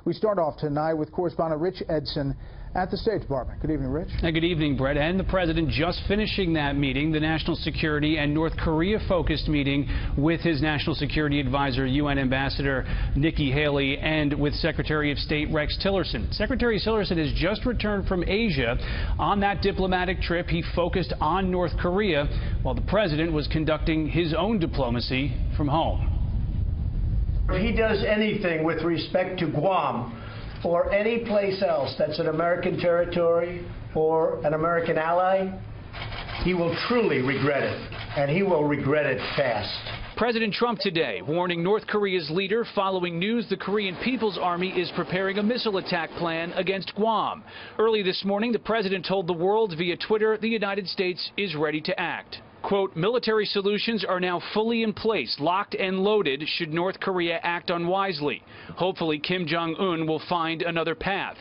We start off tonight with correspondent Rich Edson at the State Department. Good evening, Rich. Good evening, Brett. And the president just finishing that meeting, the national security and North Korea-focused meeting with his national security advisor, UN Ambassador Nikki Haley, and with Secretary of State Rex Tillerson. Secretary Tillerson has just returned from Asia. On that diplomatic trip, he focused on North Korea, while the president was conducting his own diplomacy from home. If he does anything with respect to Guam or any place else that's an American territory or an American ally, he will truly regret it, and he will regret it fast. President Trump today warning North Korea's leader following news the Korean People's Army is preparing a missile attack plan against Guam. Early this morning, the president told the world via Twitter the United States is ready to act. Quote, military solutions are now fully in place, locked and loaded should North Korea act unwisely. Hopefully Kim Jong-un will find another path.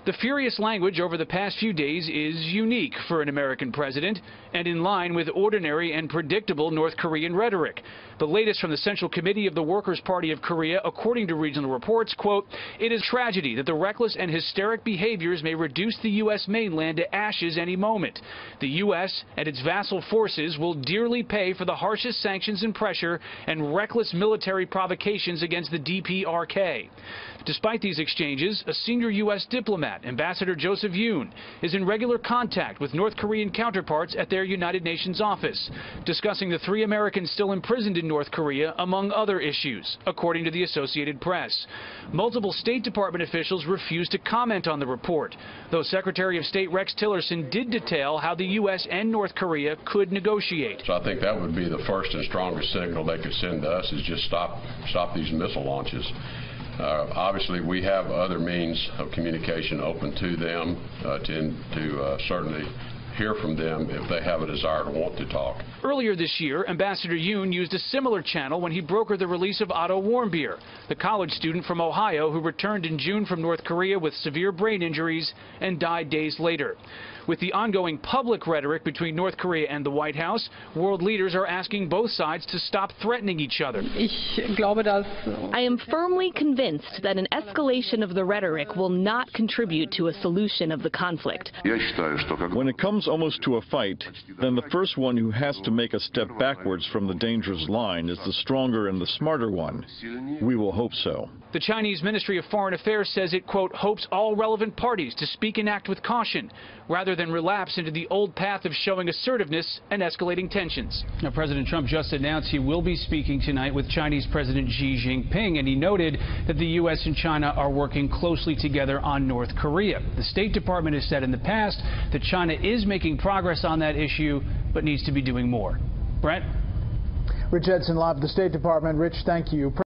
The furious language over the past few days is unique for an American president and in line with ordinary and predictable North Korean rhetoric. The latest from the Central Committee of the Workers' Party of Korea, according to regional reports, quote, it is tragedy that the reckless and hysteric behaviors may reduce the U.S. mainland to ashes any moment. The U.S. and its vassal forces will dearly pay for the harshest sanctions and pressure and reckless military provocations against the DPRK. Despite these exchanges, a senior U.S. diplomat, Ambassador Joseph Yoon, is in regular contact with North Korean counterparts at their United Nations office, discussing the 3 Americans still imprisoned in North Korea, among other issues, according to the Associated Press. Multiple State Department officials refused to comment on the report, though Secretary of State Rex Tillerson did detail how the U.S. and North Korea could negotiate. So I think that would be the first and strongest signal they could send to us, is just stop these missile launches. Obviously, we have other means of communication open to them to certainly hear from them if they have a desire to want to talk. Earlier this year, Ambassador Yoon used a similar channel when he brokered the release of Otto Warmbier, the college student from Ohio who returned in June from North Korea with severe brain injuries and died days later. With the ongoing public rhetoric between North Korea and the White House, world leaders are asking both sides to stop threatening each other. I am firmly convinced that an escalation of the rhetoric will not contribute to a solution of the conflict. When it comes almost to a fight, then the first one who has to make a step backwards from the dangerous line is the stronger and the smarter one. We will hope so. The Chinese Ministry of Foreign Affairs says it, quote, hopes all relevant parties to speak and act with caution, rather than relapse into the old path of showing assertiveness and escalating tensions. Now, President Trump just announced he will be speaking tonight with Chinese President Xi Jinping, and he noted that the U.S. and China are working closely together on North Korea. The State Department has said in the past that China is making progress on that issue, but needs to be doing more. Brett? Rich Edson live at the State Department. Rich, thank you.